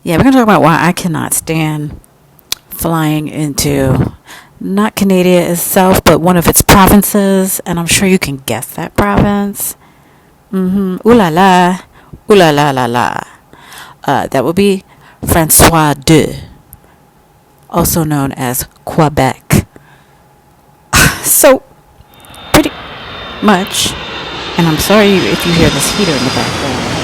Yeah, we're going to talk about why I cannot stand flying into not Canada itself, but one of its provinces. And I'm sure you can guess that province. Ooh la la. Ooh la la la la. That would be Francois de, also known as Quebec. So, pretty much, and I'm sorry if you hear this heater in the background.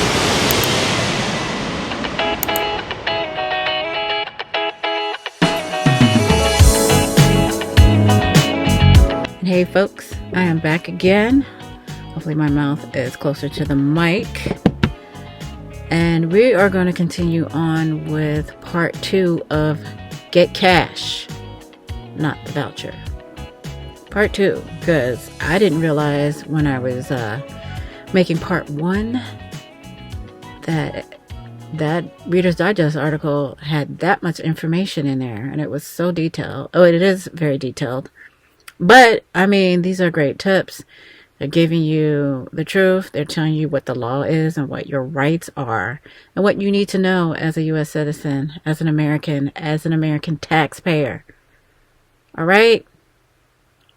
Hey folks, I am back again. Hopefully my mouth is closer to the mic. And we are going to continue on with part 2 of Get Cash, not the voucher. Part 2, because I didn't realize when I was making part 1 that Reader's Digest article had that much information in there, and it was so detailed. Oh, it is very detailed. But, I mean, these are great tips. They're giving you the truth. They're telling you what the law is and what your rights are and what you need to know as a U.S. citizen, as an American taxpayer. All right?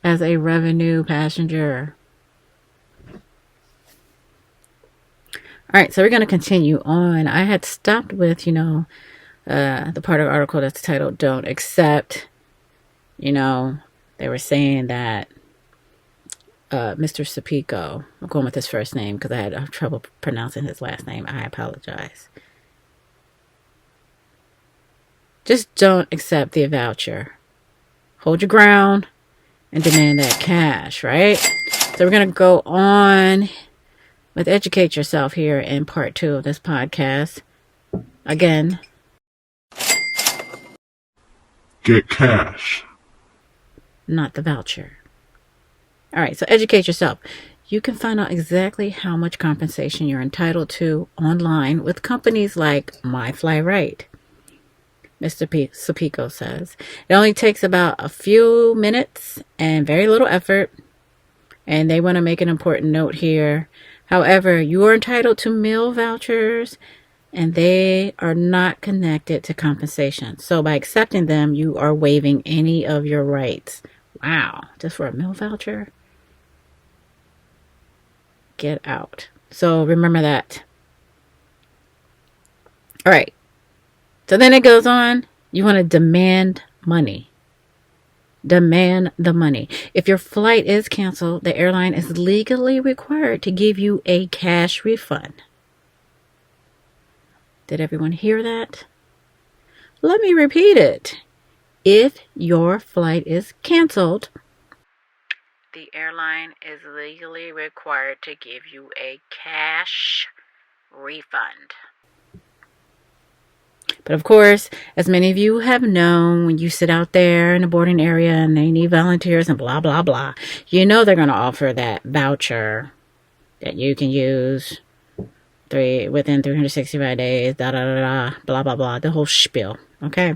As a revenue passenger. All right, so we're going to continue on. I had stopped with, the part of the article that's titled Don't Accept. They were saying that Mr. Sapico, I'm going with his first name because I had trouble pronouncing his last name. I apologize. Just don't accept the voucher. Hold your ground and demand that cash, right? So we're going to go on with Educate Yourself here in part 2 of this podcast. Again. Get cash. Not the voucher. All right, so educate yourself. You can find out exactly how much compensation you're entitled to online with companies like MyFlyRight. Mr. Sapico says it only takes about a few minutes and very little effort. And they want to make an important note here. However, you are entitled to meal vouchers and they are not connected to compensation. So by accepting them, you are waiving any of your rights. Wow, just for a meal voucher? Get out. So remember that. All right. So then it goes on. You want to demand money. Demand the money. If your flight is canceled, the airline is legally required to give you a cash refund. Did everyone hear that? Let me repeat it. If your flight is canceled, the airline is legally required to give you a cash refund. But of course, as many of you have known, when you sit out there in the boarding area and they need volunteers and blah, blah, blah, they're going to offer that voucher that you can use within 365 days, blah, blah, blah, the whole spiel, okay?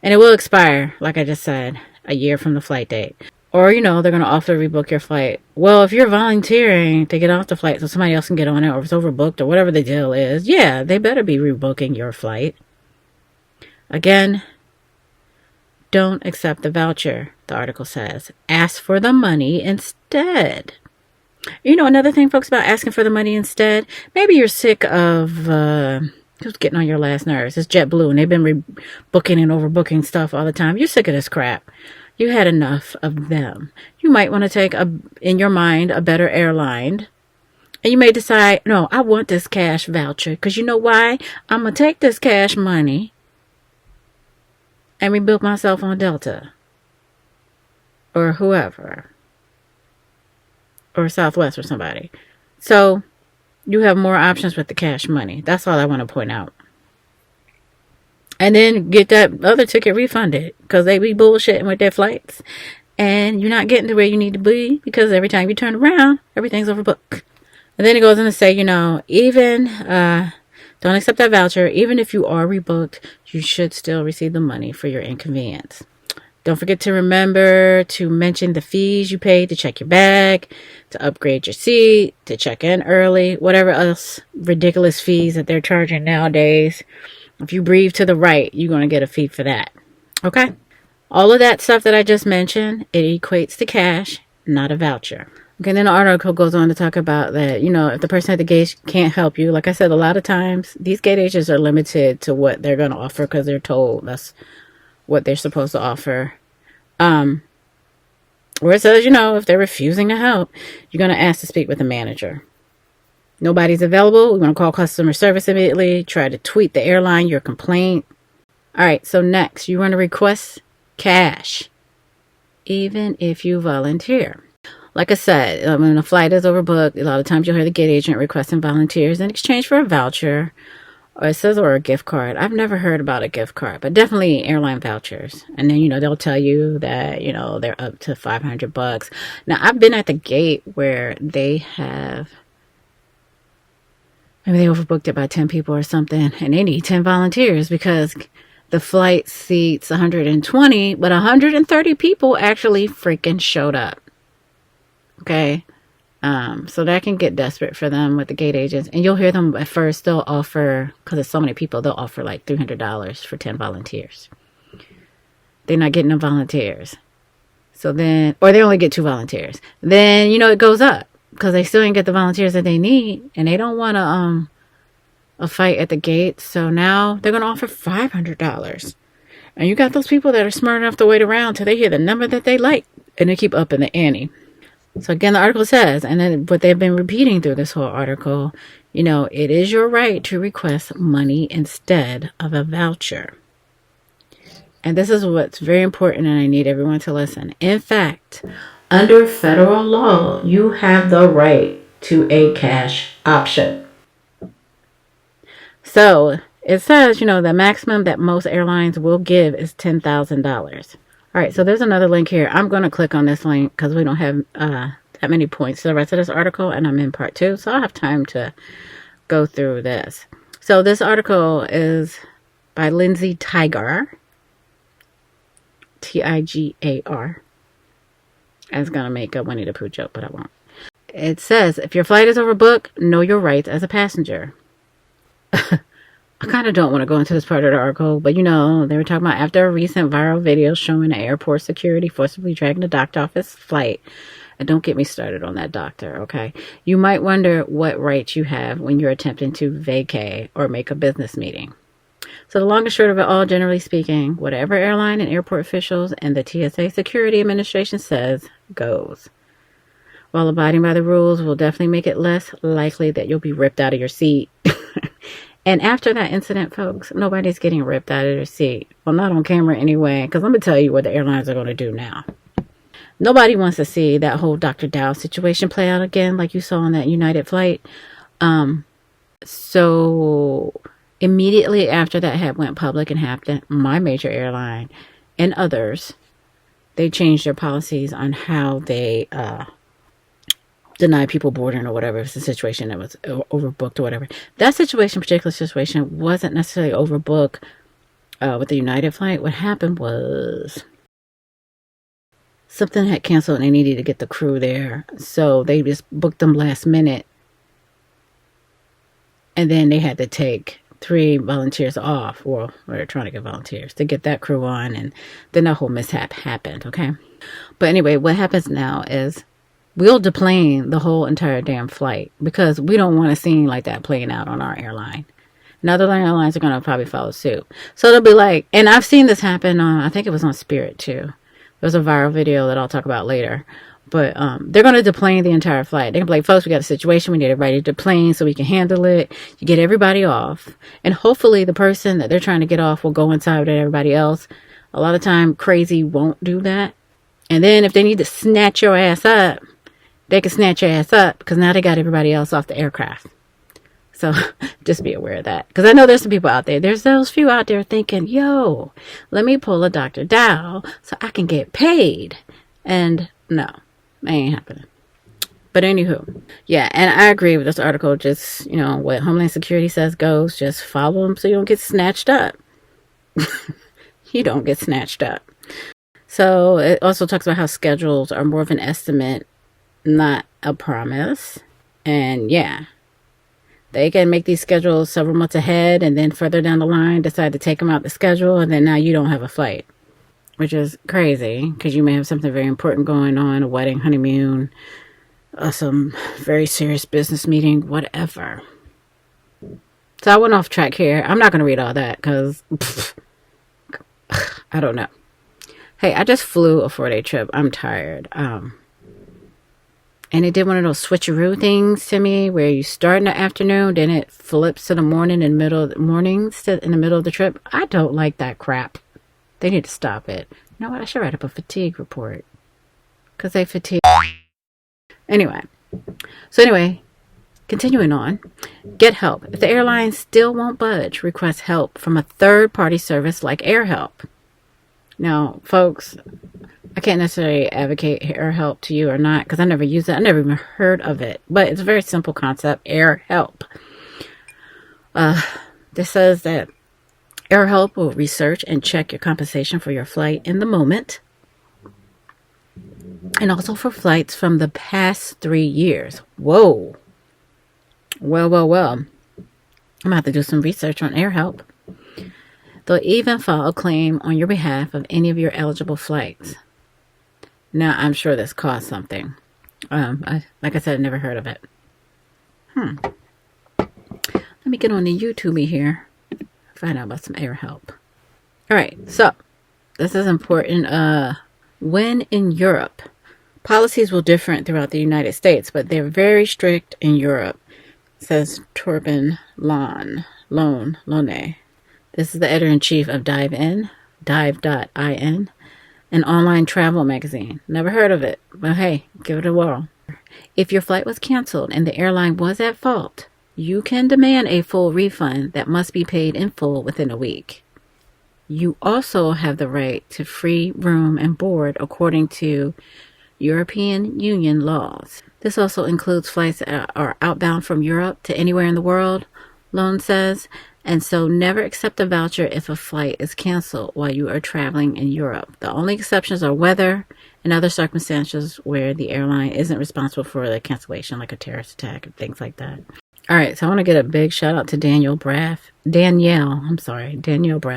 And it will expire, like I just said, a year from the flight date. Or, they're going to offer to rebook your flight. Well, if you're volunteering to get off the flight so somebody else can get on it, or if it's overbooked, or whatever the deal is, yeah, they better be rebooking your flight. Again, don't accept the voucher, the article says. Ask for the money instead. Another thing, folks, about asking for the money instead, maybe you're sick of who's getting on your last nerves. It's JetBlue, and they've been rebooking and overbooking stuff all the time. You're sick of this crap. You had enough of them. You might want to take, in your mind, a better airline. And you may decide, no, I want this cash voucher. Because you know why? I'm going to take this cash money and rebook myself on Delta. Or whoever. Or Southwest or somebody. So you have more options with the cash money. That's all I want to point out. And then get that other ticket refunded. Because they be bullshitting with their flights. And you're not getting to where you need to be. Because every time you turn around, everything's overbooked. And then it goes on to say, even don't accept that voucher. Even if you are rebooked, you should still receive the money for your inconvenience. Don't forget to remember to mention the fees you paid to check your bag, to upgrade your seat, to check in early, whatever else ridiculous fees that they're charging nowadays. If you breathe to the right, you're going to get a fee for that. Okay? All of that stuff that I just mentioned, it equates to cash, not a voucher. Okay, then the article goes on to talk about that, if the person at the gate can't help you, like I said, a lot of times these gate agents are limited to what they're going to offer because they're told that's what they're supposed to offer. Where it says, if they're refusing to help, you're going to ask to speak with a manager. Nobody's available. We're going to call customer service immediately. Try to tweet the airline your complaint. All right, so next, you want to request cash, even if you volunteer. Like I said, when a flight is overbooked, a lot of times you'll hear the gate agent requesting volunteers in exchange for a voucher, or it says, or a gift card. I've never heard about a gift card, but definitely airline vouchers. And then, they'll tell you that, they're up to $500. Now, I've been at the gate where they have, maybe they overbooked it by 10 people or something, and they need 10 volunteers because the flight seats 120, but 130 people actually freaking showed up. Okay. So that can get desperate for them with the gate agents. And you'll hear them at first, they'll offer, because there's so many people, they'll offer like $300 for 10 volunteers. They're not getting no volunteers. So then, or they only get 2 volunteers. Then, it goes up because they still didn't get the volunteers that they need. And they don't want a fight at the gate. So now they're going to offer $500. And you got those people that are smart enough to wait around till they hear the number that they like. And they keep upping the ante. So again, the article says, and then what they've been repeating through this whole article, it is your right to request money instead of a voucher. And this is what's very important, and I need everyone to listen. In fact, under federal law, you have the right to a cash option. So it says, the maximum that most airlines will give is $10,000. All right, so there's another link here. I'm going to click on this link because we don't have that many points to the rest of this article, and I'm in part 2, so I'll have time to go through this. So this article is by Lindsay Tigar, Tigar. I was going to make a Winnie the Pooh joke, but I won't. It says, if your flight is overbooked, know your rights as a passenger. I kind of don't want to go into this part of the article, but they were talking about after a recent viral video showing an airport security forcibly dragging a doctor off his flight. And don't get me started on that doctor, okay? You might wonder what rights you have when you're attempting to vacay or make a business meeting. So the long and short of it all, generally speaking, whatever airline and airport officials and the TSA Security Administration says goes. While abiding by the rules will definitely make it less likely that you'll be ripped out of your seat. And after that incident, folks, nobody's getting ripped out of their seat. Well, not on camera anyway, because let me tell you what the airlines are going to do now. Nobody wants to see that whole Dr. Dow situation play out again like you saw on that United flight. So immediately after that had went public and happened, my major airline and others, they changed their policies on how they deny people boarding or whatever. It's a situation that was overbooked or whatever. That particular situation wasn't necessarily overbooked with the United flight. What happened was something had canceled and they needed to get the crew there. So they just booked them last minute. And then they had to take 3 volunteers off. Well, they're trying to get volunteers to get that crew on. And then the whole mishap happened. Okay. But anyway, what happens now is we'll deplane the whole entire damn flight because we don't want a scene like that playing out on our airline. And other airlines are going to probably follow suit. So they'll be like, and I've seen this happen on, I think it was on Spirit too. There's a viral video that I'll talk about later. But they're going to deplane the entire flight. They're going to be like, folks, we got a situation. We need everybody to deplane so we can handle it. You get everybody off. And hopefully the person that they're trying to get off will go inside with everybody else. A lot of time, crazy won't do that. And then if they need to snatch your ass up, they can snatch your ass up because now they got everybody else off the aircraft. So just be aware of that. Because I know there's some people out there. There's those few out there thinking, yo, let me pull a Dr. Dow so I can get paid. And no, that ain't happening. But anywho, yeah, and I agree with this article. Just, what Homeland Security says goes. Just follow them so you don't get snatched up. You don't get snatched up. So it also talks about how schedules are more of an estimate, not a promise. And yeah, They can make these schedules several months ahead and then further down the line decide to take them out the schedule, and then now you don't have a flight, which is crazy because you may have something very important going on, a wedding, honeymoon, some very serious business meeting, whatever. So I went off track here. I'm not going to read all that because I don't know. Hey, I just flew a 4-day trip. I'm tired. And it did one of those switcheroo things to me where you start in the afternoon, then it flips to the morning and middle of the mornings in the middle of the trip. I don't like that crap. They need to stop it. You know what? I should write up a fatigue report. Because they fatigue. Anyway. Continuing on. Get help. If the airline still won't budge, request help from a third-party service like AirHelp. Now, folks, I can't necessarily advocate AirHelp to you or not because I never used it. I never even heard of it. But it's a very simple concept, AirHelp. This says that AirHelp will research and check your compensation for your flight in the moment. And also for flights from the past 3 years. Whoa. Well. I'm going to have to do some research on AirHelp. They'll even file a claim on your behalf of any of your eligible flights. Now, I'm sure this costs something. Like I said, I never heard of it. Let me get on the YouTube here. Find out about some AirHelp. All right, so this is important. When in Europe, policies will differ throughout the United States, but they're very strict in Europe, says Torben Lone. This is the editor-in-chief of dive.in, an online travel magazine. Never heard of it, but hey, give it a whirl. If your flight was canceled and the airline was at fault, you can demand a full refund that must be paid in full within a week. You also have the right to free room and board according to European Union laws. This also includes flights that are outbound from Europe to anywhere in the world, Lone says, and so never accept a voucher if a flight is canceled while you are traveling in Europe. The only exceptions are weather and other circumstances where the airline isn't responsible for the cancellation, like a terrorist attack and things like that. All right, so I want to get a big shout out to Danielle Braff,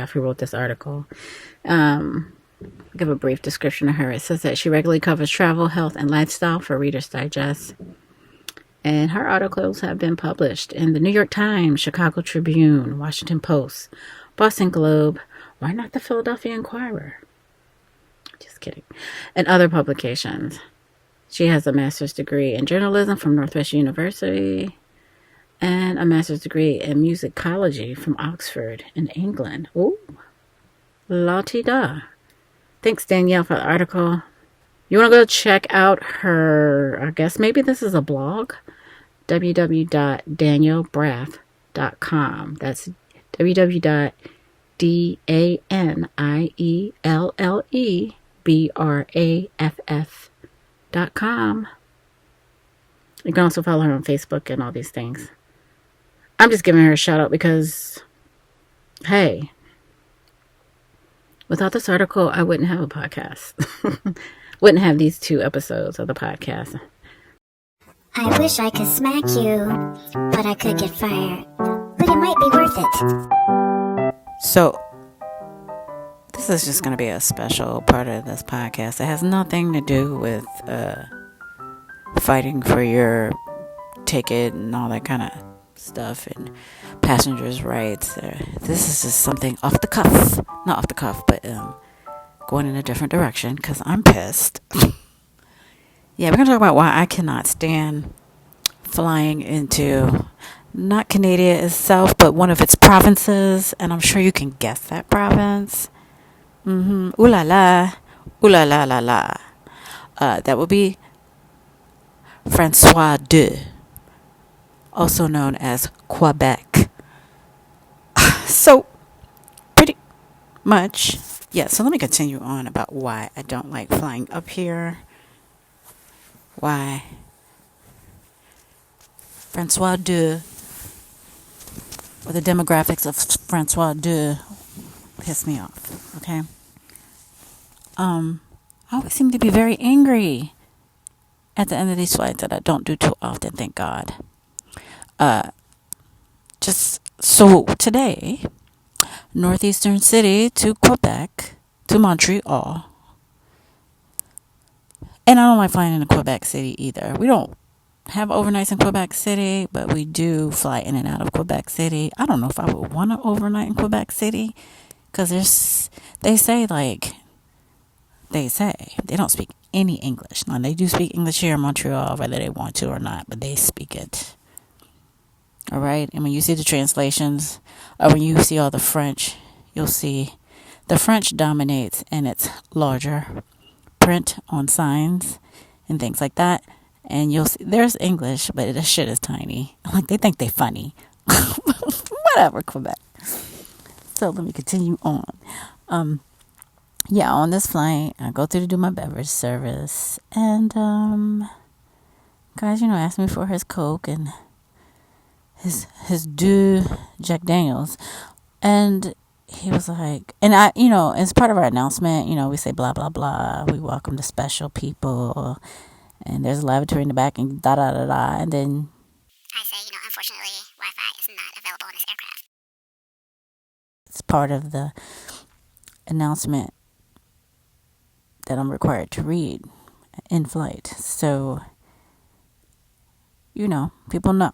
who wrote this article. I'll give a brief description of her. It says that she regularly covers travel, health, and lifestyle for Reader's Digest. And her articles have been published in the New York Times, Chicago Tribune, Washington Post, Boston Globe, why not the Philadelphia Inquirer? Just kidding. And other publications. She has a master's degree in journalism from Northwestern University and a master's degree in musicology from Oxford in England. Ooh, la-ti-da. Thanks, Danielle, for the article. You want to go check out her, I guess maybe this is a blog, www.daniellebraff.com. That's www.daniellebraff.com. You can also follow her on Facebook and all these things. I'm just giving her a shout out because, hey, without this article, I wouldn't have a podcast. Wouldn't have these 2 episodes of the podcast. I wish I could smack you, but I could get fired. But it might be worth it. So, this is just going to be a special part of this podcast. It has nothing to do with fighting for your ticket and all that kind of stuff and passengers' rights. This is just something off the cuff. Not off the cuff, but going in a different direction because I'm pissed. Yeah, we're going to talk about why I cannot stand flying into not Canada itself, but one of its provinces, and I'm sure you can guess that province. Ooh la la, ooh la la la la. That would be Francois 2, also known as Quebec. So, pretty much, yeah, so let me continue on about why I don't like flying up here. Why Francois 2, or the demographics of Francois 2, piss me off, okay? I always seem to be very angry at the end of these flights that I don't do too often, thank God. just so today, northeastern city to Quebec to Montreal. And I don't like flying into Quebec City either. We don't have overnights in Quebec City, but we do fly in and out of Quebec City. I don't know if I would want to overnight in Quebec City because they say they don't speak any English. Now they do speak English here in Montreal, whether they want to or not, but they speak it. All right, and when you see the translations, or when you see all the French, you'll see the French dominates and it's larger print on signs and things like that. And you'll see there's English, but the shit is tiny. Like they think they funny. Whatever, Quebec. So let me continue on. On this flight, I go through to do my beverage service, and guys, asked me for his Coke and his Jack Daniels, and he was like, and I, as part of our announcement, we say blah blah blah, we welcome the special people, and there's a lavatory in the back, and da da da da, and then I say, unfortunately, Wi-Fi is not available on this aircraft. it's part of the announcement that I'm required to read in flight. So, people know.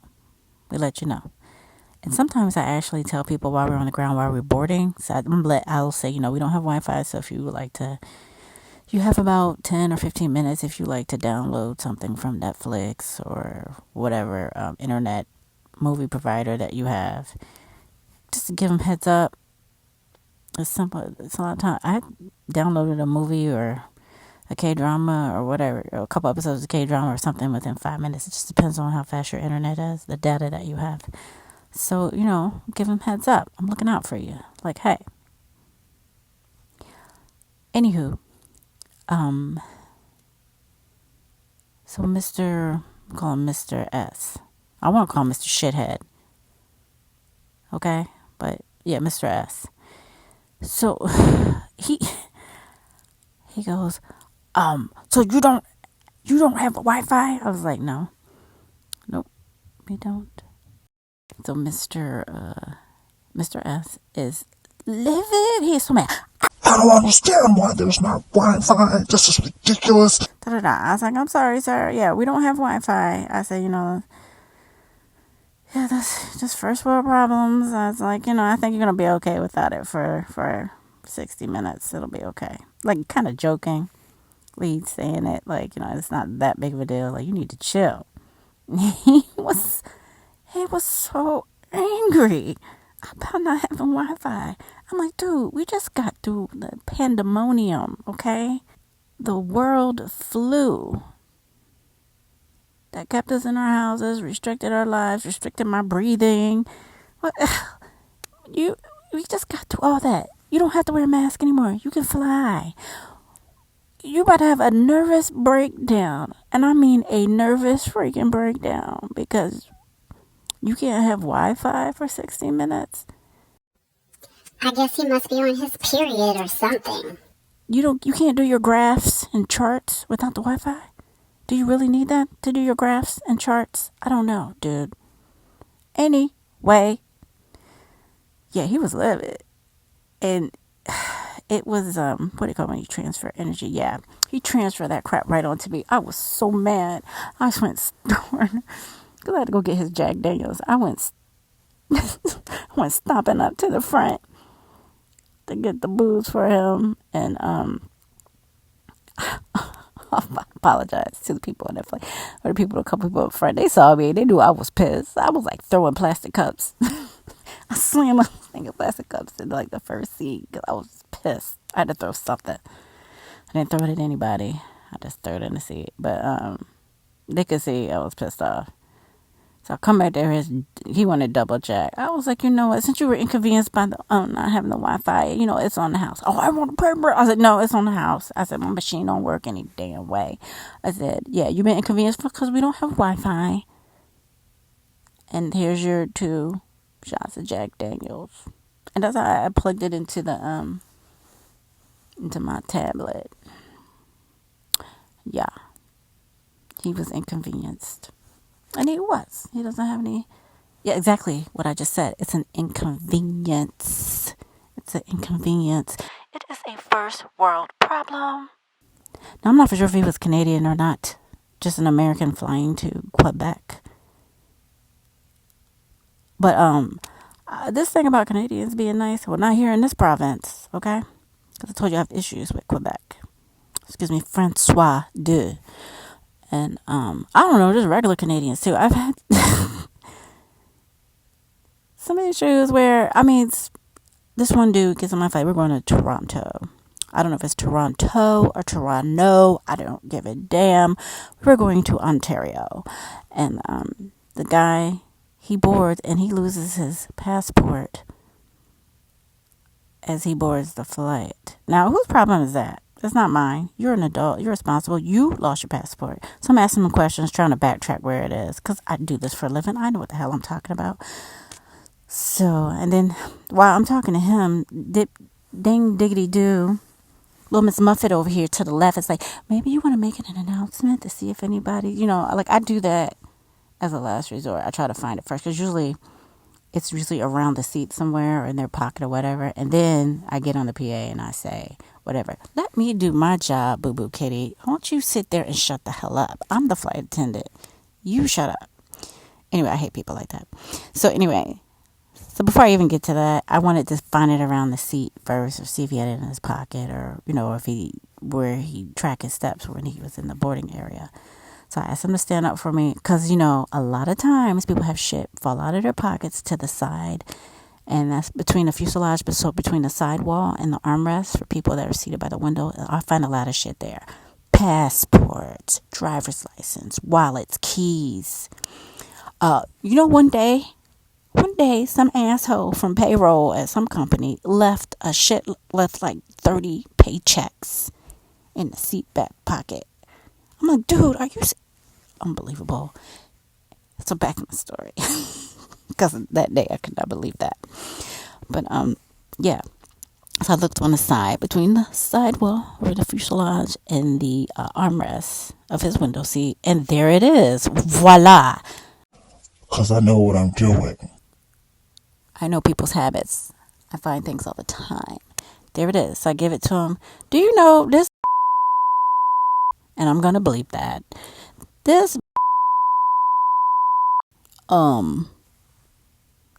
We let you know. And sometimes I actually tell people while we're on the ground, while we're boarding. So I'll say, we don't have Wi-Fi. So if you would like to, you have about 10 or 15 minutes if you like to download something from Netflix or whatever internet movie provider that you have. Just to give them heads up. It's simple. It's a lot of time. I downloaded a movie or a K-drama or whatever, or a couple episodes of K-drama or something within 5 minutes. It just depends on how fast your internet is, the data that you have. So, give them heads up. I'm looking out for you. Like, hey. Anywho, so call him Mr. S. I want to call him Mr. Shithead. Okay? But, yeah, Mr. S. So, he goes, so you don't have Wi-Fi? I was like, no. Nope, we don't. So Mr. S is livid. He's so mad. I don't understand why there's not Wi-Fi. This is ridiculous. I was like, I'm sorry, sir. Yeah, we don't have Wi-Fi. I said, yeah, that's just first world problems. I was like, I think you're going to be okay without it for 60 minutes. It'll be okay. Like, kind of joking. Lead saying it, like, it's not that big of a deal. Like, you need to chill. He was so angry about not having Wi-Fi. I'm like, dude, we just got through the pandemonium, okay? The world flu that kept us in our houses, restricted our lives, restricted my breathing. What? We just got through all that. You don't have to wear a mask anymore. You can fly. You about to have a nervous breakdown. And I mean a nervous freaking breakdown because you can't have Wi-Fi for 60 minutes. I guess he must be on his period or something. You can't do your graphs and charts without the Wi-Fi? Do you really need that to do your graphs and charts? I don't know, dude. Anyway, yeah, he was livid. And it was, what do you call it when you transfer energy? Yeah, he transferred that crap right onto me. I was so mad. I just went storming. Because I had to go get his Jack Daniels. I went stomping up to the front to get the booze for him. And I apologize to the people on that flight. Or a couple people up front. They saw me. They knew I was pissed. I was like throwing plastic cups. I slammed a thing of plastic cups in like the first seat because I was pissed. I had to throw something. I didn't throw it at anybody. I just threw it in the seat. But they could see I was pissed off. So I come back there, he wanted double check. I was like, you know what, since you were inconvenienced by the not having the Wi-Fi, it's on the house. Oh, I want to pay, bro. I said, no, it's on the house. I said, my machine don't work any damn way. I said, yeah, you've been inconvenienced because we don't have Wi-Fi. And here's your 2 shots of Jack Daniels. And that's how I plugged it into the into my tablet. Yeah. He was inconvenienced. And he was. He doesn't have any. Yeah, exactly what I just said. It's an inconvenience. It's an inconvenience. It is a first world problem. Now, I'm not for sure if he was Canadian or not. Just an American flying to Quebec. But this thing about Canadians being nice, well, not here in this province, okay? Because I told you I have issues with Quebec. Excuse me, Francois de. And I don't know, just regular Canadians too. I've had some issues where, this one dude gets on my flight. We're going to Toronto. I don't know if it's Toronto or Toronto. I don't give a damn. We're going to Ontario. And the guy, he boards and he loses his passport as he boards the flight. Now, whose problem is that? It's not mine. You're an adult. You're responsible. You lost your passport. So I'm asking him questions, trying to backtrack where it is. Because I do this for a living. I know what the hell I'm talking about. So, and then while I'm talking to him, ding diggity do, little Miss Muffet over here to the left is like, maybe you want to make an announcement to see if anybody, like I do that as a last resort. I try to find it first because it's usually around the seat somewhere or in their pocket or whatever. And then I get on the PA and I say, whatever, let me do my job, boo-boo kitty. Won't you sit there and shut the hell up? I'm the flight attendant. You shut up. Anyway, I hate people like that. So anyway, so before I even get to that, I wanted to find it around the seat first or see if he had it in his pocket or, where he tracked his steps when he was in the boarding area. So I asked him to stand up for me because, a lot of times people have shit fall out of their pockets to the side. And that's between the fuselage, but so between the sidewall and the armrest for people that are seated by the window. I find a lot of shit there. Passports, driver's license, wallets, keys. One day, some asshole from payroll at some company left like 30 paychecks in the seat back pocket. I'm like, dude, are you... Unbelievable. So back in the story. Because that day I could not believe that. But, yeah. So I looked on the side, between the sidewall or the fuselage and the armrest of his window seat. And there it is. Voila. Because I know what I'm doing. I know people's habits. I find things all the time. There it is. So I give it to him. Do you know this? And I'm going to bleep that. This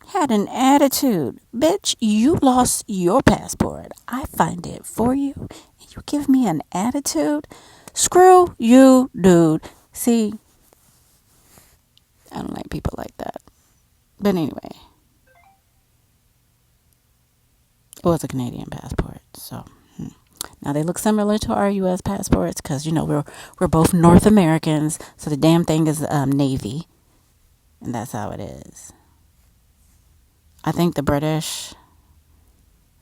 had an attitude. Bitch, you lost your passport. I find it for you. And you give me an attitude? Screw you, dude. See, I don't like people like that. But anyway. It was a Canadian passport, so... Now, they look similar to our U.S. passports because, we're both North Americans. So the damn thing is Navy. And that's how it is. I think the British,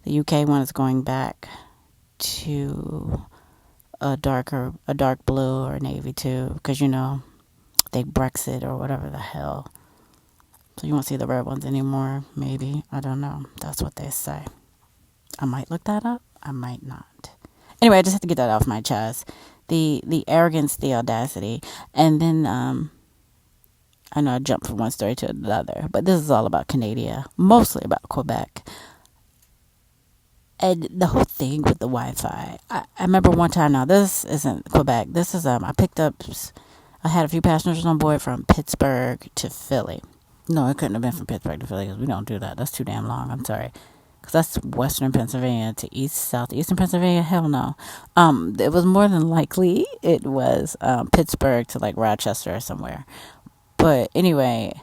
the UK one is going back to a dark blue or navy too. Because, they Brexit or whatever the hell. So you won't see the red ones anymore, maybe. I don't know. That's what they say. I might look that up. I might not. Anyway, I just have to get that off my chest. The arrogance, the audacity. And then, I know I jumped from one story to the other. But this is all about Canada. Mostly about Quebec. And the whole thing with the Wi-Fi. I remember one time, now this isn't Quebec. This is, I had a few passengers on board from Pittsburgh to Philly. No, it couldn't have been from Pittsburgh to Philly because we don't do that. That's too damn long. I'm sorry. Because that's western Pennsylvania to southeastern Pennsylvania. Hell no. It was more than likely it was Pittsburgh to like Rochester or somewhere. But anyway,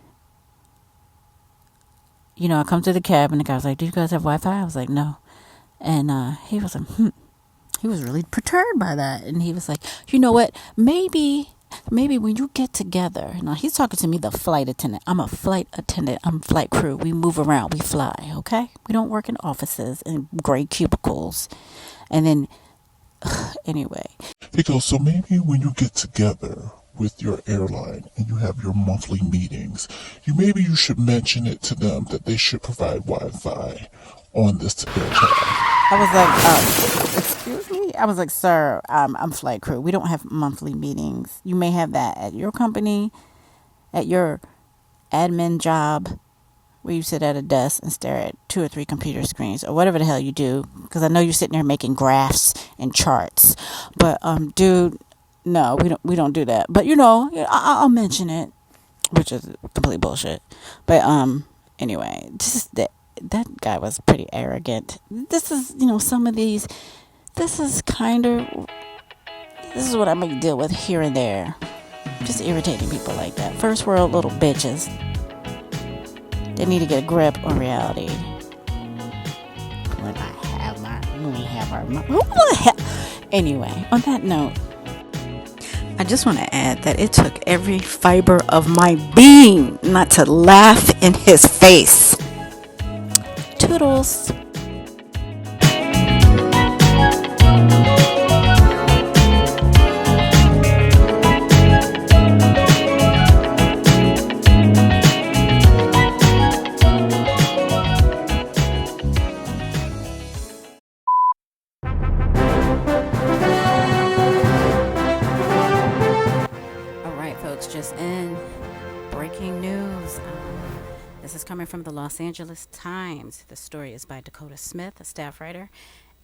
I come to the cab and the guy was like, "Do you guys have Wi-Fi?" I was like, "No." And he was like, He was really perturbed by that. And he was like, "You know what? Maybe when you get together." Now, he's talking to me, the flight attendant. I'm a flight attendant. I'm flight crew. We move around. We fly, okay? We don't work in offices and gray cubicles. And then, anyway. He goes, so maybe when you get together with your airline and you have your monthly meetings, maybe you should mention it to them that they should provide Wi-Fi on this aircraft. I was like, excuse me? I was like, sir, I'm flight crew. We don't have monthly meetings. You may have that at your company, at your admin job, where you sit at a desk and stare at 2 or 3 computer screens or whatever the hell you do, because I know you're sitting there making graphs and charts. But dude, no, we don't do that. But I'll mention it, which is complete bullshit. But anyway, just that guy was pretty arrogant. This is some of these. This is what I may deal with here and there. Just irritating people like that. First world little bitches. They need to get a grip on reality. When we have our who the hell? Anyway, on that note, I just want to add that it took every fiber of my being not to laugh in his face. Toodles. Just in breaking news. This is coming from the Los Angeles Times. The story is by Dakota Smith, a staff writer,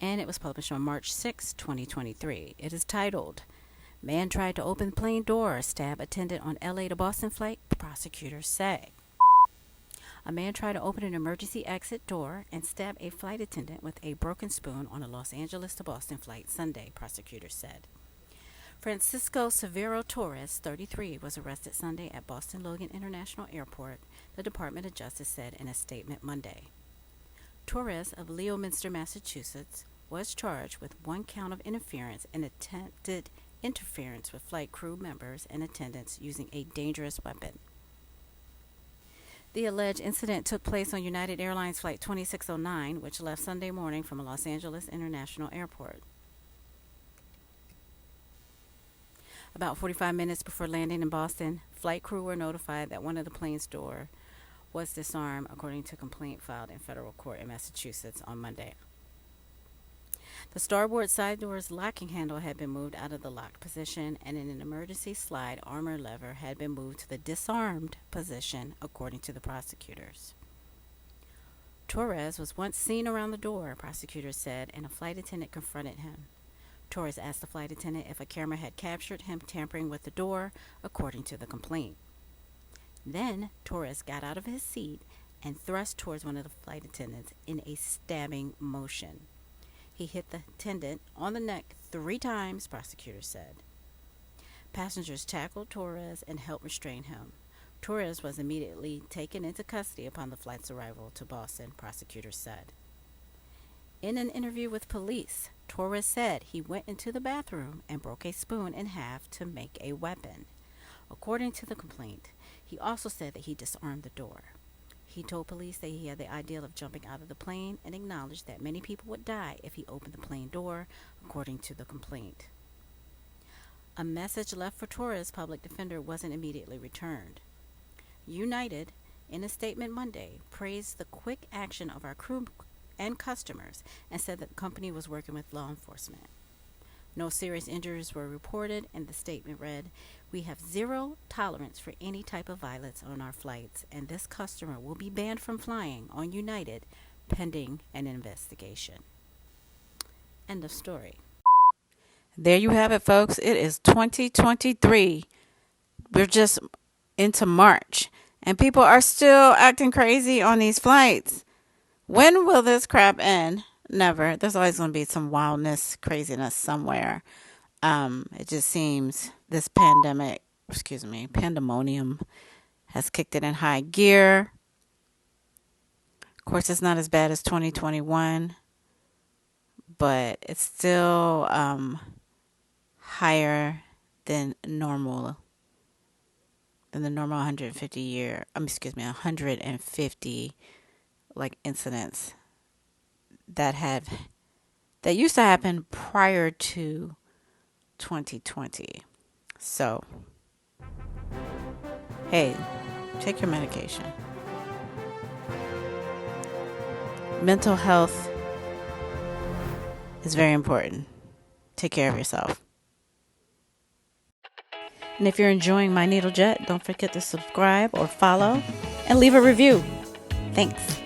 and it was published on March 6, 2023. It is titled, Man Tried to Open Plane Door, Stab Attendant on LA to Boston Flight, Prosecutors Say. A man tried to open an emergency exit door and stab a flight attendant with a broken spoon on a Los Angeles to Boston flight Sunday, prosecutors said. Francisco Severo Torres, 33, was arrested Sunday at Boston Logan International Airport, the Department of Justice said in a statement Monday. Torres of Leominster, Massachusetts, was charged with 1 count of interference and attempted interference with flight crew members and attendants using a dangerous weapon. The alleged incident took place on United Airlines Flight 2609, which left Sunday morning from Los Angeles International Airport. About 45 minutes before landing in Boston, flight crew were notified that one of the plane's door was disarmed, according to a complaint filed in federal court in Massachusetts on Monday. The starboard side door's locking handle had been moved out of the locked position, and in an emergency slide armor lever had been moved to the disarmed position, according to the prosecutors. Torres was once seen around the door, prosecutors said, and a flight attendant confronted him. Torres asked the flight attendant if a camera had captured him tampering with the door, according to the complaint. Then, Torres got out of his seat and thrust towards one of the flight attendants in a stabbing motion. He hit the attendant on the neck 3 times, prosecutors said. Passengers tackled Torres and helped restrain him. Torres was immediately taken into custody upon the flight's arrival to Boston, prosecutors said. In an interview with police, Torres said he went into the bathroom and broke a spoon in half to make a weapon. According to the complaint, he also said that he disarmed the door. He told police that he had the idea of jumping out of the plane and acknowledged that many people would die if he opened the plane door, according to the complaint. A message left for Torres' public defender wasn't immediately returned. United, in a statement Monday, praised the quick action of our crew and customers and said that the company was working with law enforcement. No serious injuries were reported, and the statement read, "We have zero tolerance for any type of violence on our flights, and this customer will be banned from flying on United pending an investigation." End of story. There you have it, folks. It is 2023. We're just into March, and people are still acting crazy on these flights. When will this crap end? Never. There's always going to be some wildness, craziness somewhere. It just seems this pandemonium has kicked it in high gear. Of course, it's not as bad as 2021, but it's still higher than normal. Than the normal 150 incidents that used to happen prior to 2020. So, hey, take your medication. Mental health is very important. Take care of yourself. And if you're enjoying my Needle Jet, don't forget to subscribe or follow and leave a review. Thanks.